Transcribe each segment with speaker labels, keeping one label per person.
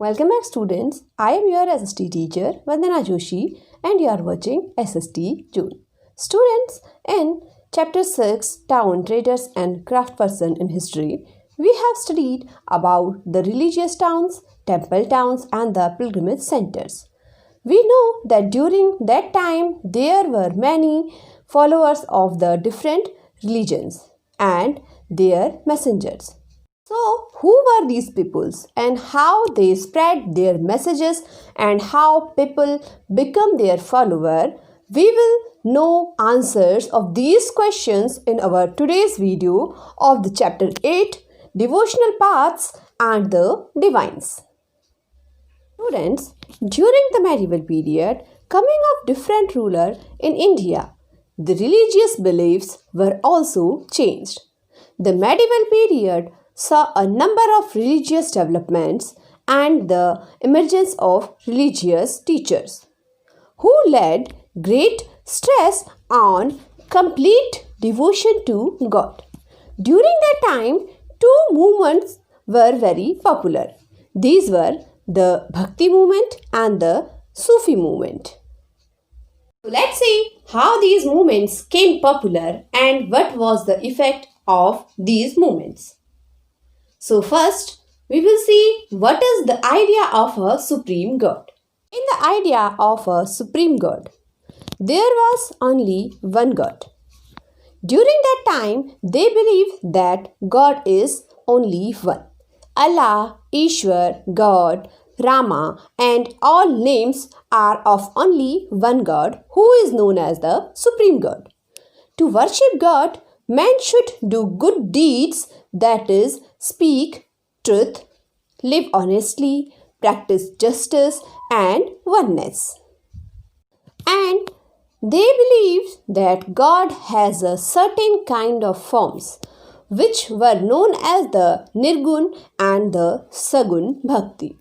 Speaker 1: Welcome back students. I am your SST teacher Vandana Joshi and you are watching SST June. Students, in chapter 6 Town Traders and Craftsperson in History, we have studied about the religious towns, temple towns and the pilgrimage centers. We know that during that time there were many followers of the different religions and their messengers. So, who were these peoples and how they spread their messages and how people become their follower? We will know answers of these questions in our today's video of the chapter 8 Devotional Paths and the Divines. Students, during the medieval period, coming of different rulers in India, the religious beliefs were also changed. The medieval period saw a number of religious developments and the emergence of religious teachers who laid great stress on complete devotion to God. During that time, two movements were very popular. These were the Bhakti Movement and the Sufi movement. Let's see how these movements came popular and what was the effect of these movements. So first, we will see what is the idea of a supreme God. In the idea of a supreme God, there was only one God. During that time, they believed that God is only one. Allah, Ishwar, God, Rama and all names are of only one God who is known as the Supreme God. To worship God, man should do good deeds, that is, speak truth, live honestly, practice justice and oneness. And they believed that God has a certain kind of forms which were known as the Nirgun and the Sagun Bhakti.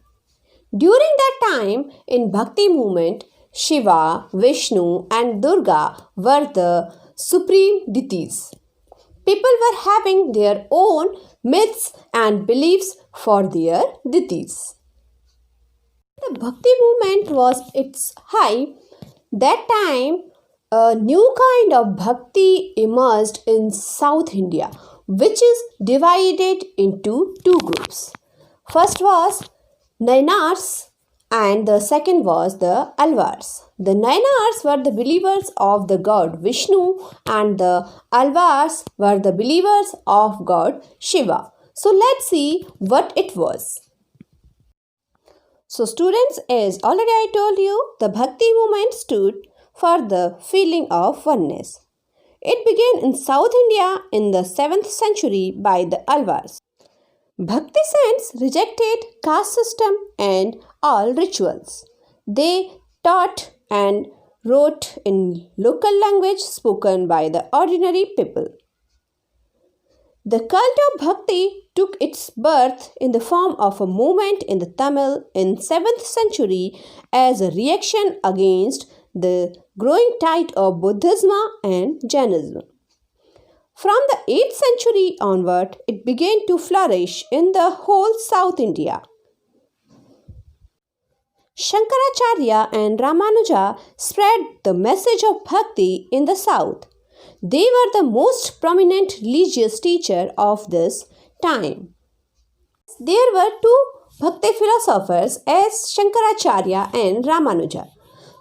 Speaker 1: During that time in Bhakti movement, Shiva, Vishnu and Durga were the supreme deities. People were having their own myths and beliefs for their deities. The Bhakti movement was its height. That time, a new kind of bhakti emerged in South India, which is divided into two groups. First was Nainars and the second was the Alvars. The Nainars were the believers of the god Vishnu and the Alvars were the believers of god Shiva. So let's see what it was. So students, as already I told you, the Bhakti movement stood for the feeling of oneness. It began in South India in the 7th century by the Alvars. Bhakti saints rejected caste system and all rituals. They taught and wrote in local language spoken by the ordinary people. The cult of Bhakti took its birth in the form of a movement in the Tamil in 7th century as a reaction against the growing tide of Buddhism and Jainism. From the 8th century onward, it began to flourish in the whole South India. Shankaracharya and Ramanuja spread the message of Bhakti in the South. They were the most prominent religious teachers of this time. There were two Bhakti philosophers as Shankaracharya and Ramanuja.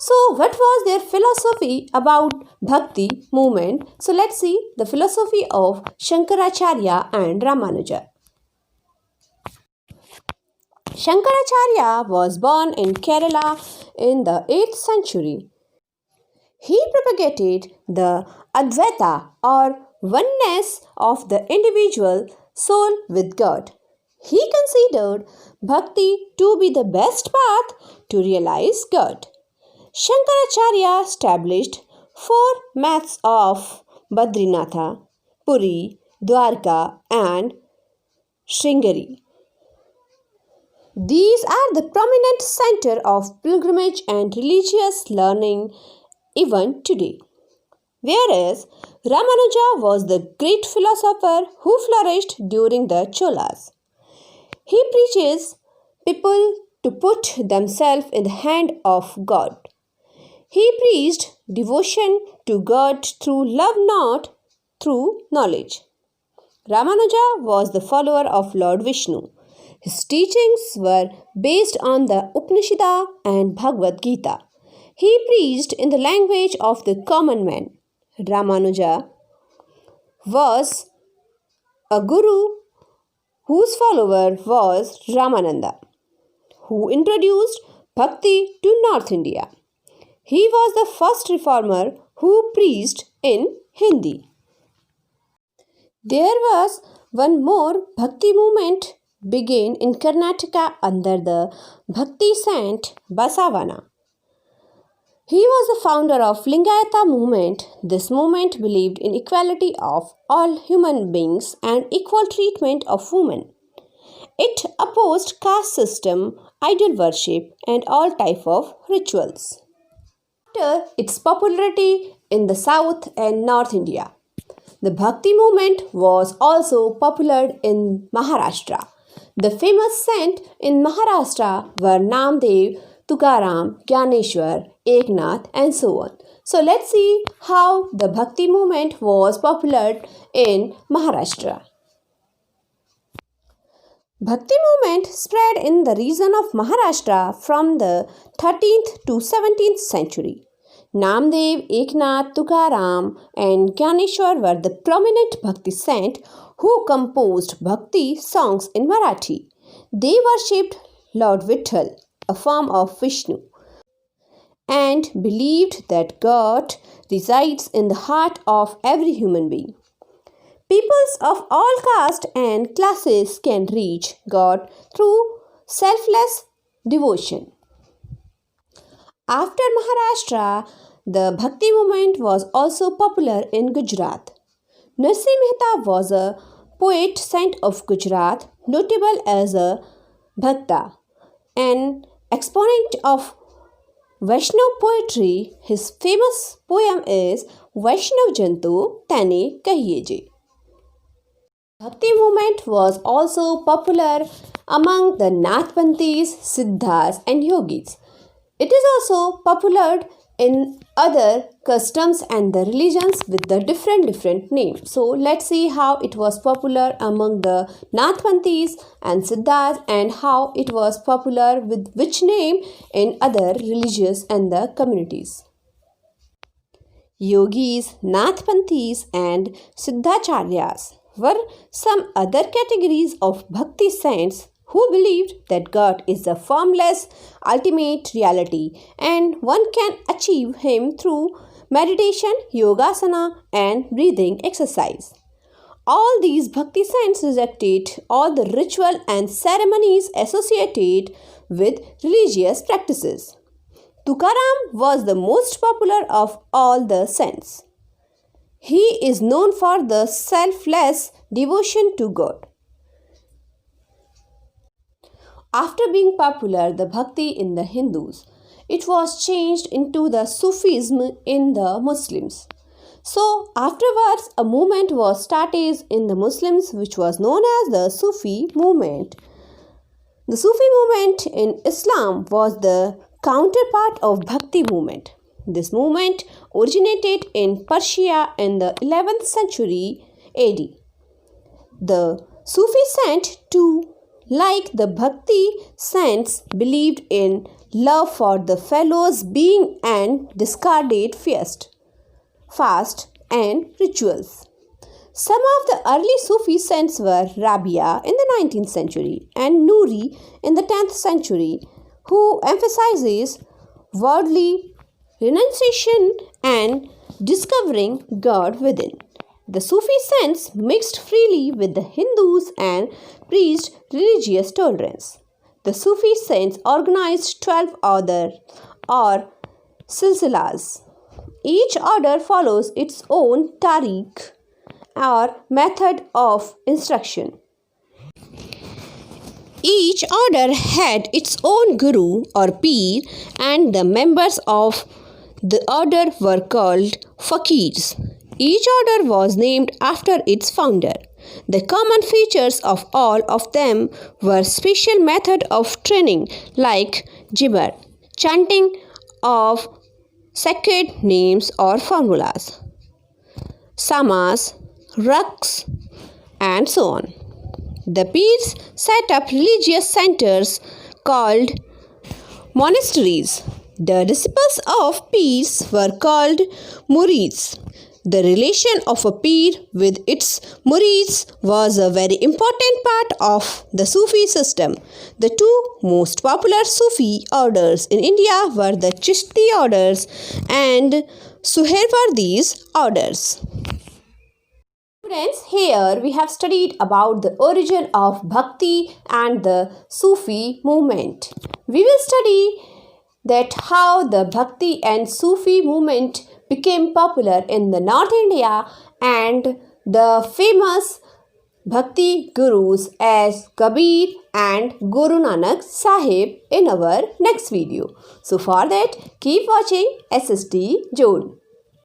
Speaker 1: So, what was their philosophy about Bhakti movement? So, let's see the philosophy of Shankaracharya and Ramanuja. Shankaracharya was born in Kerala in the 8th century. He propagated the Advaita or oneness of the individual soul with God. He considered Bhakti to be the best path to realize God. Shankaracharya established 4 maths of Badrinatha, Puri, Dwarka and Sringeri. These are the prominent center of pilgrimage and religious learning even today. Whereas Ramanuja was the great philosopher who flourished during the Cholas. He preaches people to put themselves in the hand of God. He preached devotion to God through love, not through knowledge. Ramanuja was the follower of Lord Vishnu. His teachings were based on the Upanishad and Bhagavad Gita. He preached in the language of the common man. Ramanuja was a guru whose follower was Ramananda, who introduced Bhakti to North India. He was the first reformer who preached in Hindi. There was one more Bhakti movement began in Karnataka under the Bhakti saint Basavana. He was the founder of Lingayata movement. This movement believed in equality of all human beings and equal treatment of women. It opposed caste system, idol worship, and all type of rituals. After its popularity in the South and North India, the Bhakti movement was also popular in Maharashtra. The famous saints in Maharashtra were Namdev, Tukaram, Gyaneshwar, Eknath, and so on. So let's see how the Bhakti movement was popular in Maharashtra. Bhakti movement spread in the region of Maharashtra from the 13th to 17th century. Namdev, Eknath, Tukaram, and Gyaneshwar were the prominent Bhakti saints who composed Bhakti songs in Marathi. They worshipped Lord Vitthal, a form of Vishnu, and believed that God resides in the heart of every human being. Peoples of all castes and classes can reach God through selfless devotion. After Maharashtra, the Bhakti movement was also popular in Gujarat. Narsi Mehta was a poet saint of Gujarat, notable as a Bhakta, an exponent of Vaishnav poetry. His famous poem is Vaishnav Jantu Tane Kahiye Je. Bhakti movement was also popular among the Nathpanthis, Siddhas, and Yogis. It is also popular in other customs and the religions with the different names. So let's see how it was popular among the Nathpanthis and Siddhas and how it was popular with which name in other religious and the communities. Yogis, Nathpanthis, and Siddhacharyas were some other categories of Bhakti saints who believed that God is the formless ultimate reality and one can achieve Him through meditation, yogasana, and breathing exercise. All these Bhakti saints rejected all the ritual and ceremonies associated with religious practices. Tukaram was the most popular of all the saints. He is known for the selfless devotion to God. After being popular, the Bhakti in the Hindus, it was changed into the Sufism in the Muslims. So, afterwards, a movement was started in the Muslims which was known as the Sufi movement. The Sufi movement in Islam was the counterpart of Bhakti movement. This movement originated in Persia in the 11th century AD. The Sufi saint too, like the Bhakti saints, believed in love for the fellows being and discarded fast and rituals. Some of the early Sufi saints were Rabia in the 19th century and Nuri in the 10th century, who emphasizes worldly renunciation and discovering God within. The Sufi saints mixed freely with the Hindus and preached religious tolerance. The Sufi saints organized 12 orders or silsilas. Each order follows its own tariq or method of instruction. Each order had its own guru or peer, and the members of the order were called faqirs. Each order was named after its founder. The common features of all of them were special method of training like jibber, chanting of sacred names or formulas, samas, ruks, and so on. The peers set up religious centers called monasteries. The disciples of peers were called murids. The relation of a peer with its murids was a very important part of the Sufi system. The two most popular Sufi orders in India were the Chishti orders and Suherwardis orders. Students, here we have studied about the origin of Bhakti and the Sufi movement. We will study that how the Bhakti and Sufi movement became popular in the North India and the famous Bhakti gurus as Kabir and Guru Nanak Sahib in our next video. So for that, keep watching SST Zone.